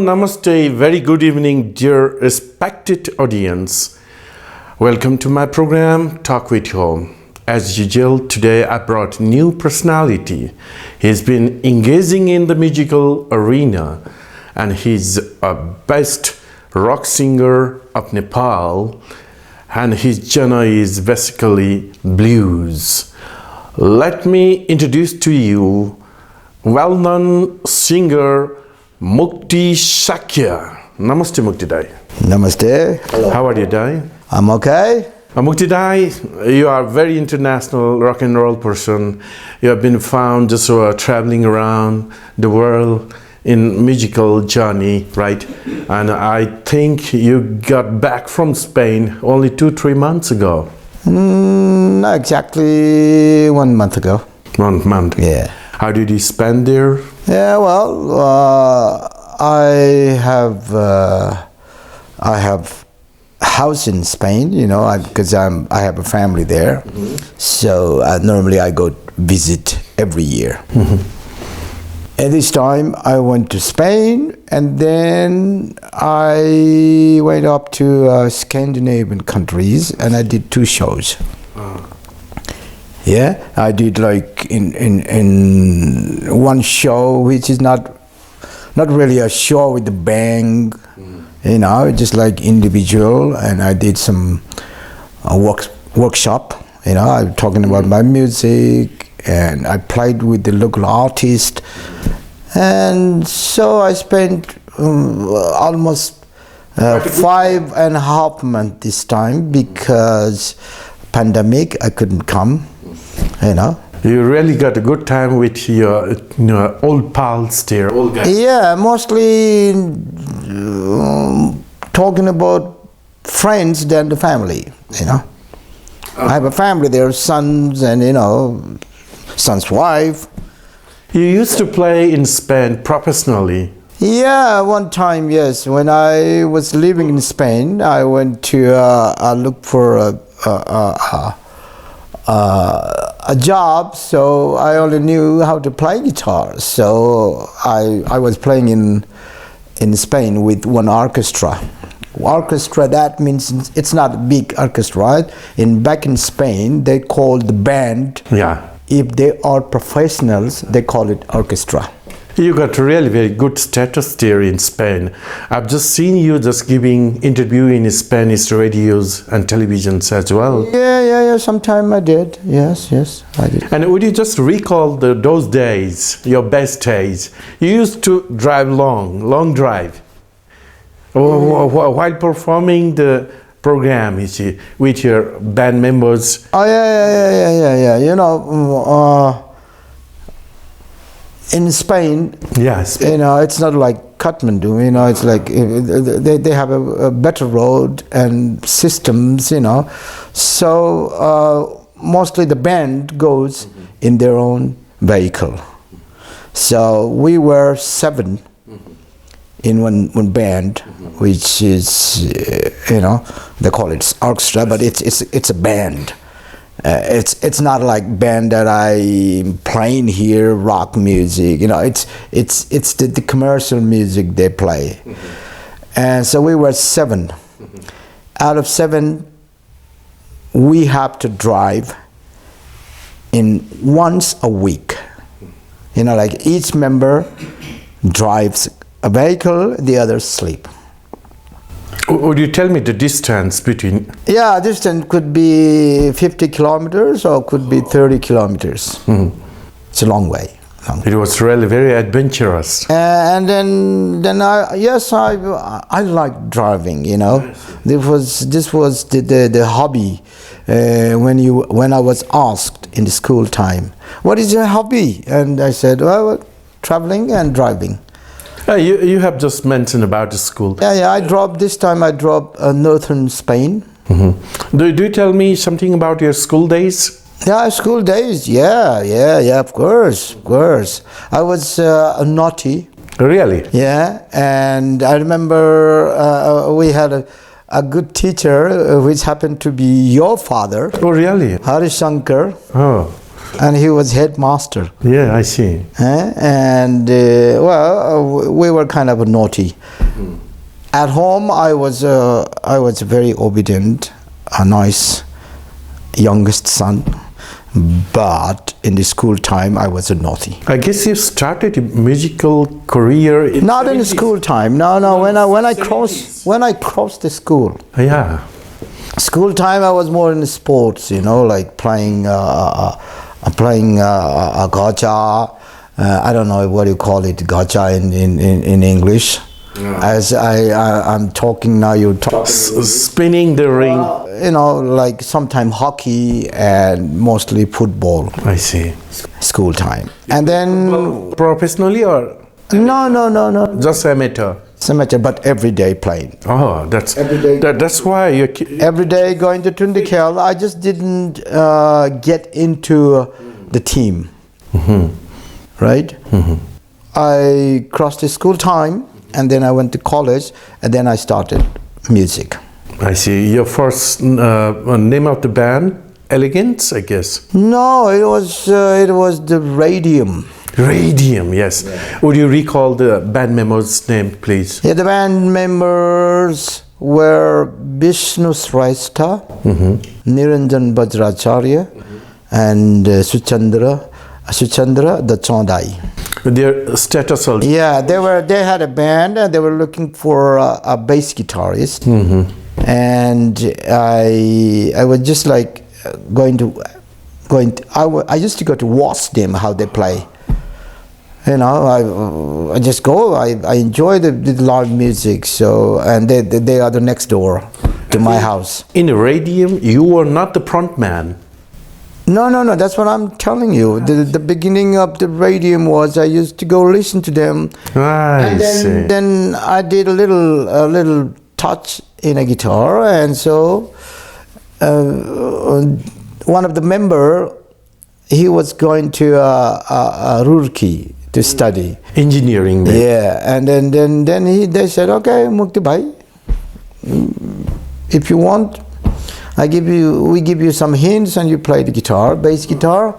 namaste, very good evening, dear respected audience. Welcome to my program, Talk With You. As usual, today I brought new personality. He's been engaging in the musical arena and he's a best rock singer of Nepal and his genre is basically blues. Let me introduce to you well-known singer Mukti Shakya. Namaste Mukti Dai. Namaste. Hello. How are you Dai? I'm okay. Mukti Dai, you are a very international rock and roll person. You have been found just traveling around the world in musical journey, right? And I think you got back from Spain only 2-3 months ago. Not exactly 1 month ago. 1 month? Yeah. How did you spend there? Yeah, well, I have house in Spain, you know, because I have a family there. Mm-hmm. So normally I go visit every year. Mm-hmm. And this time I went to Spain and then I went up to Scandinavian countries and I did 2 shows. Yeah, I did like in one show, which is not really a show with the band, you know, just like individual. And I did some workshop, you know, I'm talking about my music, and I played with the local artist, and so I spent almost 5.5 months this time because pandemic I couldn't come. You know, you really got a good time with your old pals there, old guys. Yeah, mostly talking about friends than the family, you know. I have a family there, sons and, you know, son's wife. You used to play in Spain professionally. Yeah, one time, yes. When I was living in Spain, I went to look for a job, so I only knew how to play guitar. So I was playing in Spain with one orchestra. Orchestra, that means it's not a big orchestra, right? Back in Spain, they call the band. Yeah. If they are professionals, they call it orchestra. You got really very good status there in Spain. I've just seen you just giving interview in Spanish radios and televisions as well. Yeah. Sometime I did. Yes, I did. And would you just recall those days, your best days? You used to drive long drive. While performing the program, you see, with your band members. Oh yeah. You know. In Spain, yes, you know, it's not like Kathmandu, you know, it's like they have a better road and systems, you know. So mostly the band goes in their own vehicle. So we were 7 in one band, which is, you know, they call it orchestra, but it's a band. It's not like band that I'm playing here, rock music, you know, it's the commercial music they play. And so we were 7. Out of 7, we have to drive in once a week. You know, like each member drives a vehicle, the others sleep. Would you tell me the distance between? Yeah, distance could be 50 kilometers or could be 30 kilometers. It's a long way. It was really very adventurous. And then I like driving, you know. This was the hobby. When I was asked in the school time, what is your hobby? And I said, well, traveling and driving. You have just mentioned about the school. Yeah. This time I dropped northern Spain. Do you tell me something about your school days? Yeah, school days. Yeah. Of course. I was naughty. Really? Yeah, and I remember we had a good teacher, which happened to be your father. Oh, really? Hari Shankar. Oh. and he was headmaster. Yeah, I see. And we were kind of naughty. At home, I was very obedient, a nice youngest son. But in the school time, I was a naughty. I guess you started a musical career in Not in 70s. school time. No. When I crossed the school. Yeah. School time, I was more in sports. Like playing gacha. I don't know what you call it, gacha in English. As I'm talking now, you're talking. Spinning the ring. Like sometime hockey and mostly football. I see. School time. And then... Professionally or No. just amateur? Amateur, but every day playing. Oh, that's Every day. that's why you. Every day going to Tundikel. I just didn't get into the team. Right? I crossed the school time, and then I went to college, and then I started music. I see. Your first name of the band, Elegance, I guess. No, it was the Radium. Radium, yes. Yeah. Would you recall the band member's name, please? Yeah, the band members were Vishnu Shrestha, Niranjan Bajracharya, and Suchandra the Chandai. Their status also. Yeah, they had a band and they were looking for a bass guitarist. And I was just like I used to go to watch them how they play. I just go. I enjoy the loud music. So and they are the next door to my house. In Radium, you were not the front man. No. That's what I'm telling you. The beginning of the Radium was I used to go listen to them. I see. Then I did a little touch in a guitar, and so one of the member, he was going to Roorkee to study Engineering. Maybe. Yeah, and then they said, okay, Mukti bhai, if you want, we give you some hints and you play the guitar, bass guitar.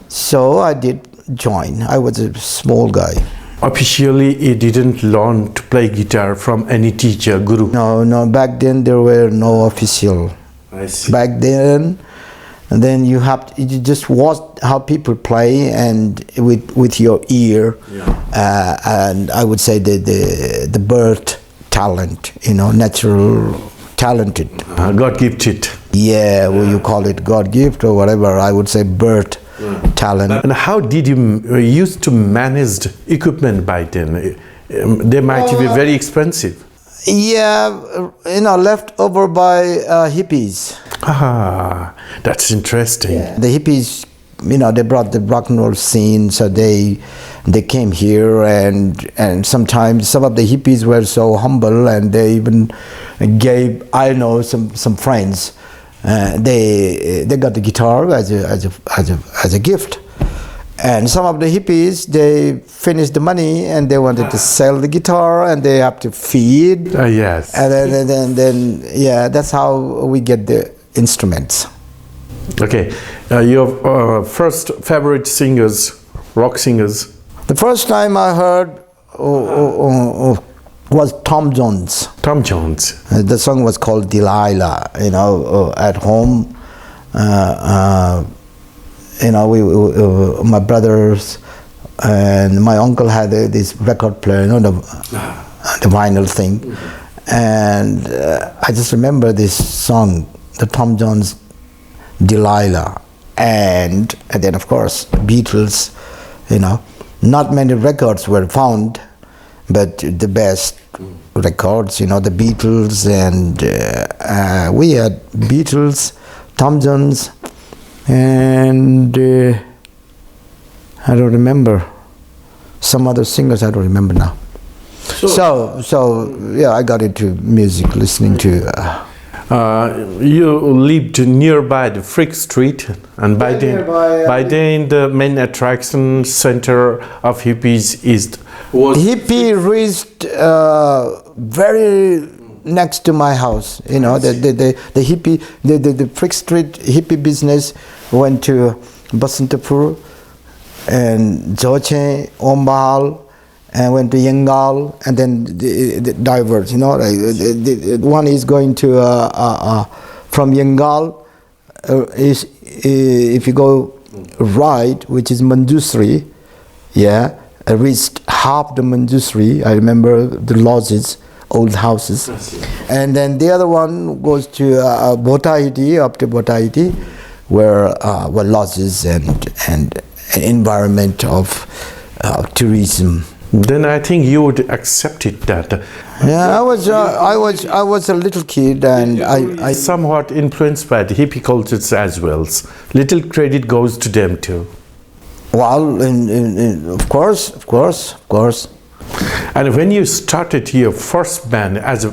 So I did join. I was a small guy. Officially, you didn't learn to play guitar from any teacher, guru? No, back then there were no official. I see. Back then, and then you just watch how people play and with your ear, and I would say the birth talent, natural talented. God gifted. Yeah, well, you call it God gift or whatever. I would say birth talent. And how did you used to manage equipment by then? They might be very expensive. Yeah, left over by hippies. Ah, that's interesting. Yeah. The hippies, they brought the rock and roll scene, so they came here, and sometimes some of the hippies were so humble, and they even gave, I know, some friends. They got the guitar as a gift, and some of the hippies, they finished the money and they wanted to sell the guitar, and they have to feed. Yes. And then that's how we get the instruments. Okay, your first favorite singers, rock singers? The first time I heard was Tom Jones. Tom Jones. The song was called Delilah. At home, my brothers and my uncle had this record player, the vinyl thing, and I just remember this song, the Tom Jones Delilah, and then of course Beatles. Not many records were found, but the best records, the Beatles, and we had Beatles, Tom Jones, and I don't remember some other singers. I don't remember now. So yeah, I got into music listening to. You lived nearby the Frick Street, and by then the main attraction center of hippies was hippie reached very next to my house. The hippie, the Frick Street hippie business went to Basantapur, and Joche, Ombal, and went to Yangal, and then the diverge. You know, like one is going to from Yangal. Is if you go right, which is Manjusri, yeah, I reached half the Manjusri. I remember the lodges, old houses, and then the other one goes to Botahiti, up to Botahiti, where lodges and environment of tourism. Then I think you would accept it that. Yeah, I was a little kid, and I somewhat influenced by the hippie cultures as well. Little credit goes to them too. Well, of course. And when you started your first band as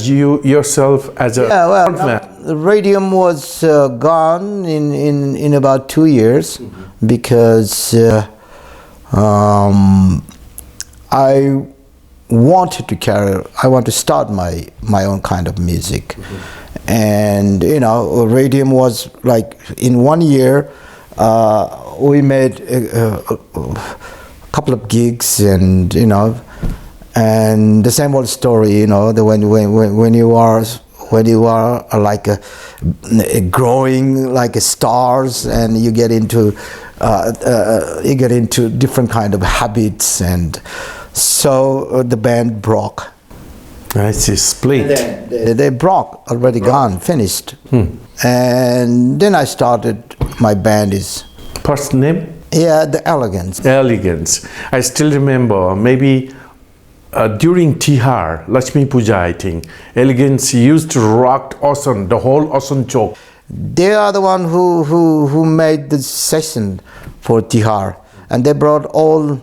you yourself as a man, the radium was gone in about 2 years because I want to start my own kind of music, and radium was like in 1 year we made a couple of gigs, and and the same old story, when you are like growing like stars, and you get into different kind of habits, and so the band broke. I see, split. They broke, already gone, finished. And then I started my band. Is first name? Yeah, the Elegance. Elegance. I still remember, maybe during Tihar, Lakshmi Puja, I think, Elegance used to rock Osan, the whole Osan Chowk. They are the one who made the session for Tihar, and they brought all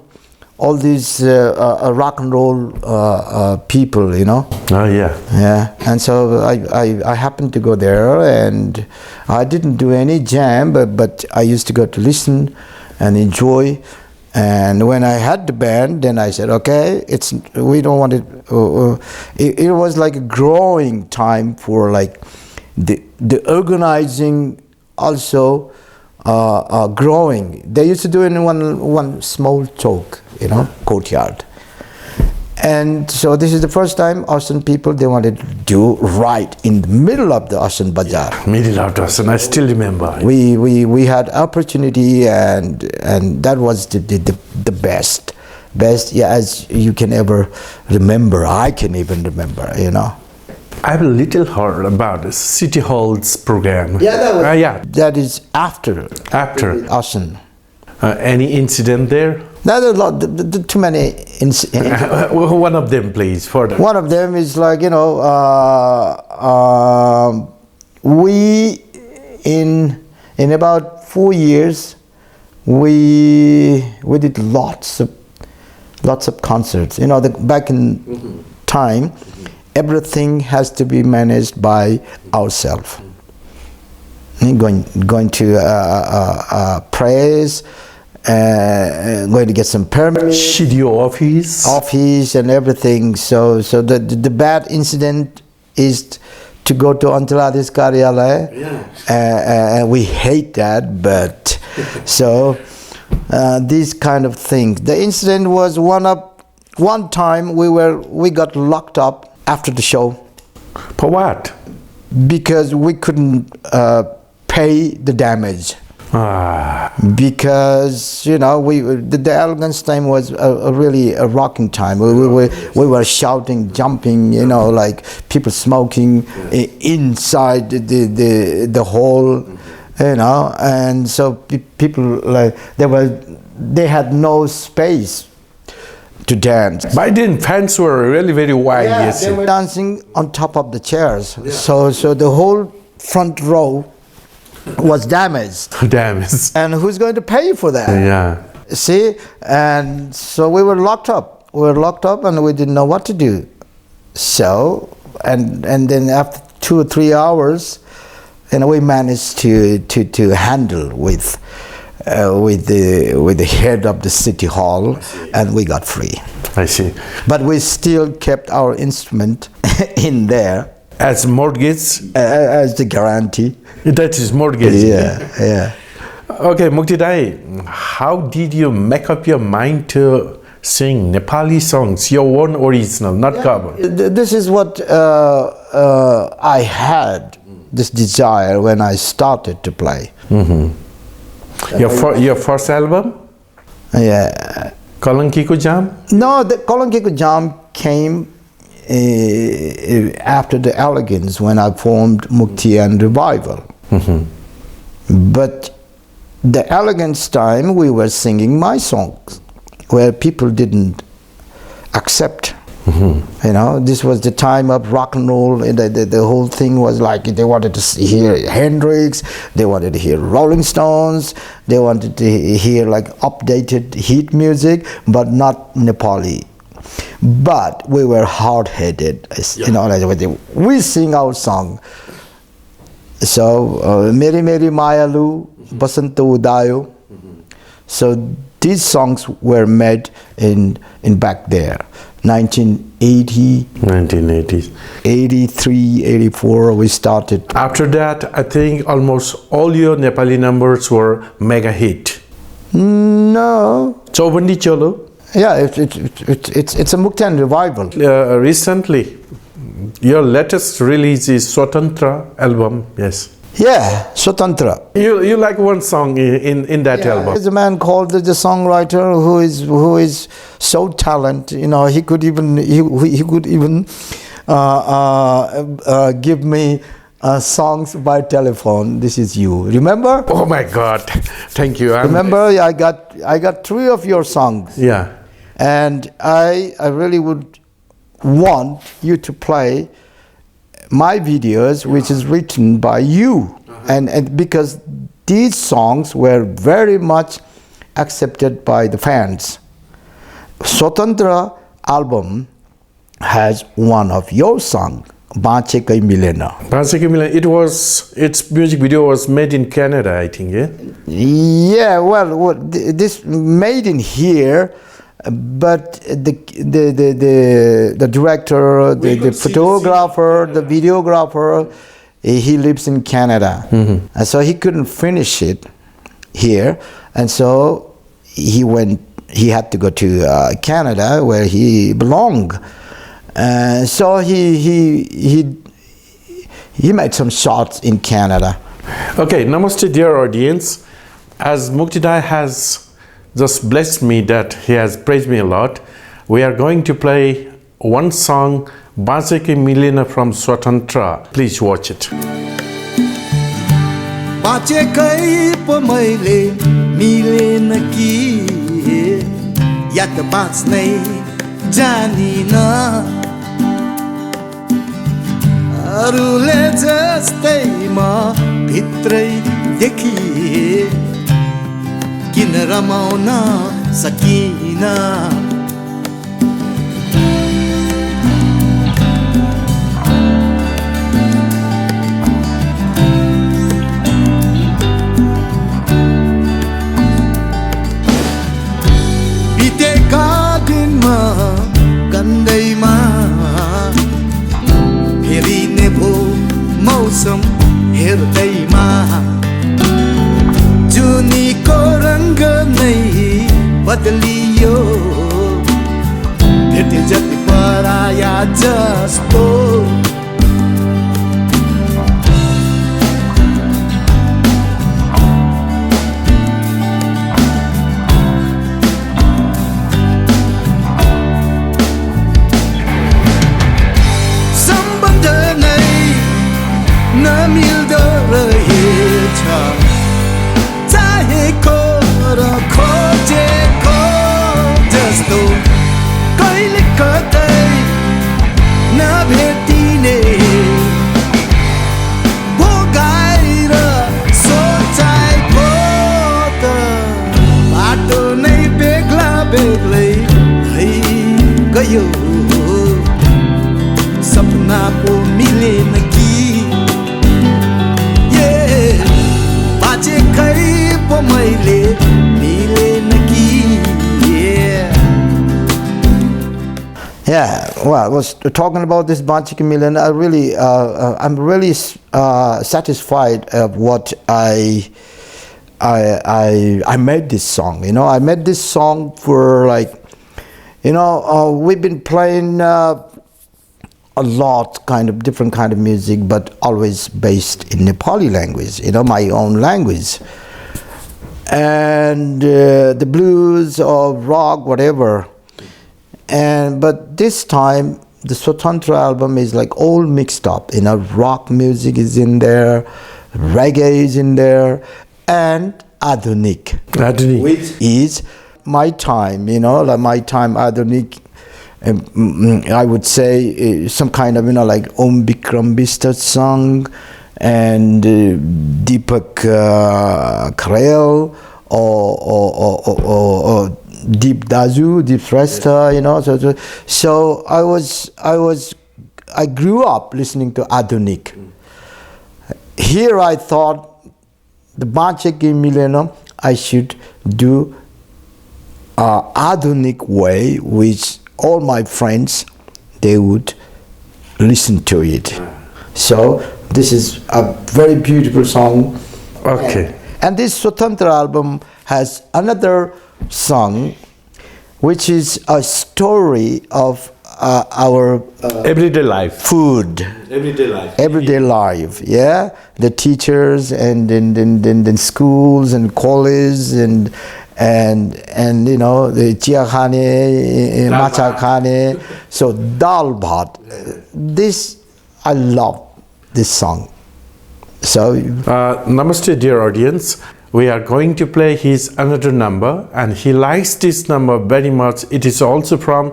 these rock and roll people, Oh yeah. Yeah, and so I happened to go there, and I didn't do any jam, but I used to go to listen and enjoy. And when I had the band, then I said, okay, we don't want it. It was like a growing time for like the organizing also growing. They used to do it in one small chowk, courtyard. And so this is the first time Osan people, they wanted to do right in the middle of the Osan Bazaar. Middle of the Osan, I still remember. We had opportunity, and that was the best, as you can ever remember. I can even remember, I've a little heard about the City Hall's program. Yeah, that is after Osan. Any incident there? Now there's a lot, too many incidents. One of them, please. One of them is like, we in about 4 years we did lots of concerts. Back in time, everything has to be managed by ourselves. Going to prayers. Going to get some permits, Shidio office and everything. So the bad incident is to go to Antaladis Karyalaya, and we hate that. But so these kind of things. The incident was one time we got locked up after the show. For what? Because we couldn't pay the damage. Because the Elegance time was really a rocking time. We were shouting, jumping, like people smoking inside the hall, and so people like they had no space to dance. By then fans were really very wide. Yeah, yes, they were dancing on top of the chairs. Yeah. So the whole front row was damaged. And who's going to pay for that? Yeah. See, and so we were locked up. And we didn't know what to do. So, and then after 2 or 3 hours, we managed to handle with the head of the city hall, and we got free. I see. But we still kept our instrument in there. As mortgage? As the guarantee. That is mortgage. Yeah. Okay, Mukti Dai, how did you make up your mind to sing Nepali songs, your own original, not cover? This is what I had, this desire when I started to play. Your first album, Yeah. Kalanki Ko Jam? No, the Kalanki Ko Jam came after the Elegance when I formed Mukti and Revival. But the Elegance time we were singing my songs where people didn't accept. You know, this was the time of rock and roll, and the whole thing was like they wanted to hear Hendrix, they wanted to hear Rolling Stones, they wanted to hear like updated hit music, but not Nepali. But we were hard-headed, you know, like we sing our song. So, Meri Meri Mayalu, Basanta Udayo. So these songs were made in back there, 1980, 1980s. 83, 84, we started. After that, I think almost all your Nepali numbers were mega hit. No. Chaubandi Cholo. Yeah, it's a Mukti and Revival. Recently, your latest release is Swatantra album, yes. Yeah, Swatantra. You like one song in that album? There's a man called the songwriter who is so talented. You know, he could even give me songs by telephone. This is you. Remember? Oh my God! Thank you. Remember, I got 3 of your songs. Yeah. And I really would want you to play my videos, which is written by you, and because these songs were very much accepted by the fans. Swatantra album has one of your songs, Bache Kai Milena. Bache Kai Milena. Its music video was made in Canada, I think. Yeah. Yeah. Well, this made in here. But the director, the photographer, the videographer, he lives in Canada, and so he couldn't finish it here, and so he had to go to Canada where he belonged. So he made some shots in Canada. Okay, namaste, dear audience. As Mukti Dai has just blessed me that he has praised me a lot, we are going to play one song, Bache Kai Milena from Swatantra. Please watch it. Bache kai po maile Milena ki yat bachnai janina arule jastai ma bhitrai dekhi किन रमाउन सकिना बितेका दिनमा गन्दैमा फेरि ने भो मौसम हेर्दैमा जुनीको रंग नहीं बदलियो भेट जति पराया जस्तो सम्बन्ध नै नमिल्दो रहेछ चाहेको र खोजेको जस्तो कहिले कतै नभेटिने भोगाएर सोचाएको त बाटो नै बेग्ला बेग्लै भइ गयो सपना पो मिलेन कि बाचे kai po maile Milena ki. Yeah, well, I was talking about this Bache Kai Milena. I'm really satisfied of what I I made this song. You know, I made this song for like, you know, we've been playing a lot, kind of different kind of music, but always based in Nepali language. You know, my own language, and the blues or rock, whatever. But this time the Swatantra album is like all mixed up. You know, rock music is in there, reggae is in there, and Adhunik, which is my time. You know, like my time Adhunik. I would say some kind of, you know, like Om Bikram Bistar song, and Deepak Kharel or Deep Dazu, Deep Shrestha, you know. So I grew up listening to Adhunik. Here I thought the Bacheki Milena, I should do Adhunik way, which all my friends, they would listen to it. So this is a very beautiful song. Okay. And this Swatantra album has another song, which is a story of our everyday life. Food. Everyday life. Everyday life, yeah. The teachers and then schools and colleges and you know, the chia khane, macha khane. So dal bhat. This, I love this song. So namaste, dear audience. We are going to play his another number, and he likes this number very much. It is also from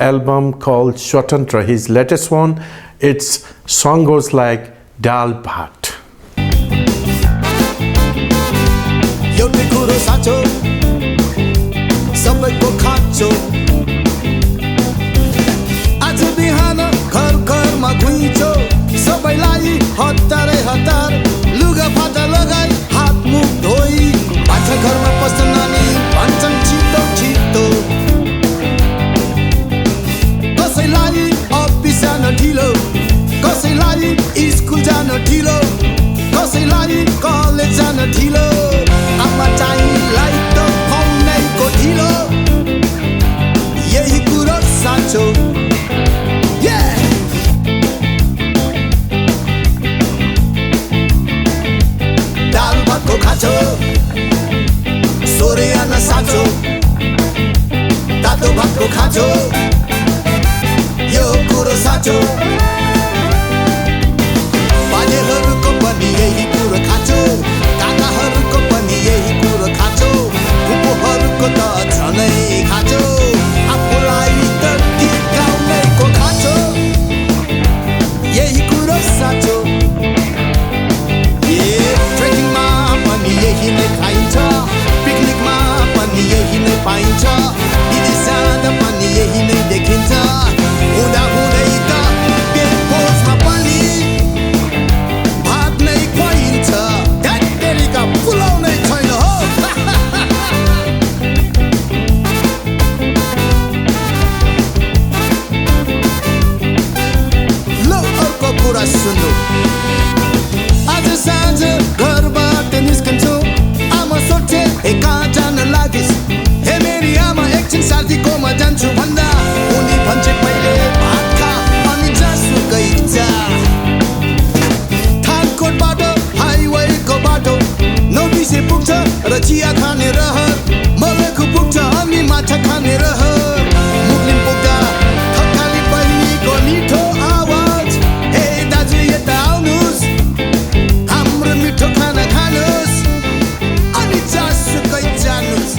album called Swatantra, his latest one. Its song goes like Dal Bhat. सबैको खाँचो आज बिहान घर घरमा घुइँचो सबैलाई हतारै हतार लुगा फाटा लगाई हात मुख धोई भान्सा घरमा पस्न नानी भन्छन् छिटो छिटो कसैलाई अफिस जान ढिलो कसैलाई स्कुल जान ढिलो कसैलाई कलेज जान ढिलो आमा चाहिँलाई त पाउनैको ढिलो यही कुरो साँचो दाल भातको खाँचो सोरे आना साँचो तातो भातको खाँचो यो कुरो साँचो बाजेहरूको पनि यही कुरो खाँचो काकाहरूको पनि यही कुरो खाँचो फुपूहरूको त झनै खाँचो आफूलाई त टिकाउनैको खाँचो यही कुरो साँचो ट्रेकिङमा पनि यही नै खाइन्छ पिकनिकमा पनि यही नै पाइन्छ विदेश जाँदा पनि यही नै देखिन्छ हुँदा हुँदै त बेपोजमा पनि भात नै खुवाइन्छ ढाक्टेरीका फुलाउनै छैन हो लो अर्को कुरा सुन्नु आज साँझ घरबाट निस्कन्छु आमा सोध्छे हे कहाँ जान लागिस् हे मेरी आमा एकछिन साथीकोमा जान्छु भन्दा उनी भन्छे पहिले भात खा अनि जसुकै जा थानकोटबाट हाइवेको बाटो नौबिसे पुग्छ र चिया खाने रहर मलेखु पुग्छ अनि माछा खाने रहर मुक्लिन पुग्दा थकाली बहिनीको मिठो आवाज हे दाजु यता आउनुहोस् हाम्रो मिठो खाना खानुहोस् अनि जसुकै जानुहोस्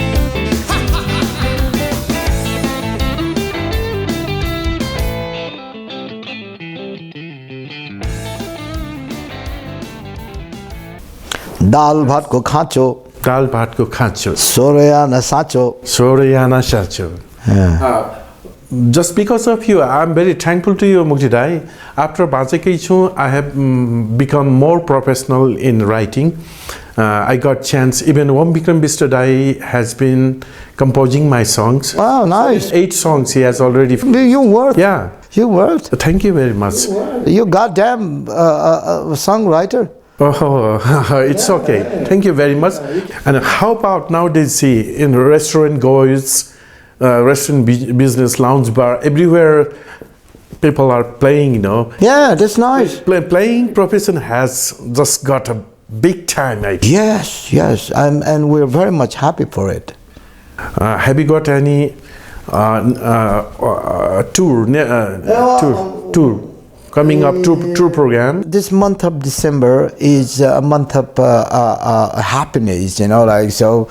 दाल भातको खाँचो Dal Bhat ko khacho. सोरे आना साँचो. Soryana shacho. Just because of you, I'm very thankful to you, Mukti Dai. After Bacheki Chu, I have become more professional in writing. I got chance, even Om Bikram Bistar Dai has been composing my songs. Wow, nice. 8 songs he has already. You worth. Yeah. You worth. Thank you very much. You goddamn songwriter. Oh, it's okay. Thank you very much. And how about nowadays, see, in restaurant goers, restaurant business, lounge bar, everywhere people are playing, you know. Yeah, that's nice. Playing profession has just got a big time, I think. Yes, yes, and we're very much happy for it. Have you got any tour coming up, tour program? This month of December is a month of happiness, you know, like so.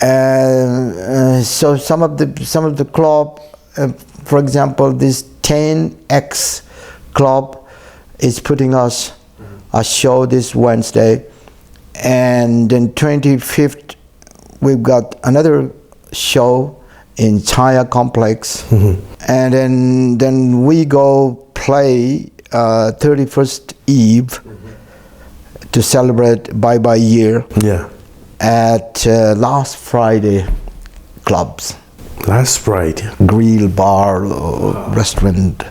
So some of the club, for example, this 10X club is putting us a show this Wednesday, and then 25th we've got another show in Chaya complex, and then we go play 31st Eve to celebrate bye year. Yeah. At last Friday clubs. Last Friday. Grill, bar, restaurant.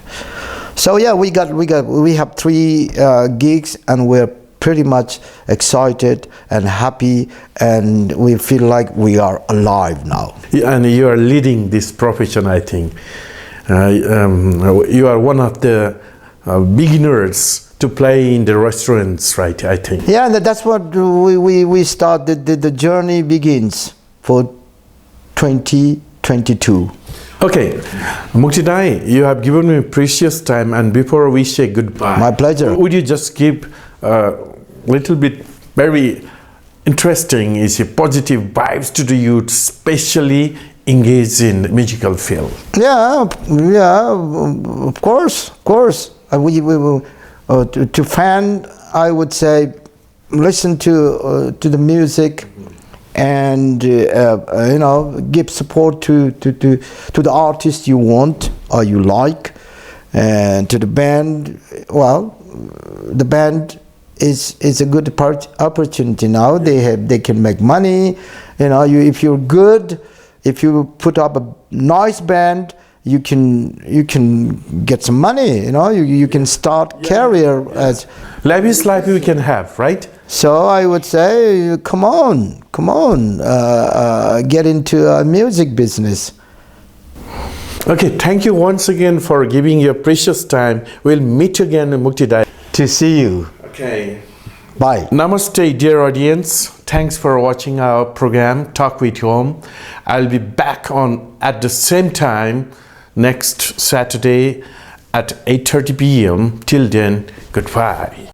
So yeah, we have 3 gigs, and we're pretty much excited and happy, and we feel like we are alive now. Yeah, and you are leading this profession, I think. You are one of the beginners to play in the restaurants, right? I think. Yeah, and that's what we started. The journey begins for 2022. Okay, Mukti Dai, you have given me precious time, and before we say goodbye, my pleasure. Would you just give a little bit very interesting, is a positive vibes to the youth, especially engaged in musical field? Yeah, of course. We to fan, I would say, listen to the music, and you know, give support to the artist you want or you like, and to the band. Well, the band is a good opportunity now. They can make money. You know, if you're good, if you put up a nice band, you can get some money. You know, you can start career as Life is life we can have, right? So I would say, come on, get into a music business. Okay, thank you once again for giving your precious time. We'll meet again, Mukti Dai. To see you. Okay. Bye. Namaste, dear audience. Thanks for watching our program, Talk with Home. I'll be back on at the same time next Saturday at 8:30 p.m. Till then, goodbye.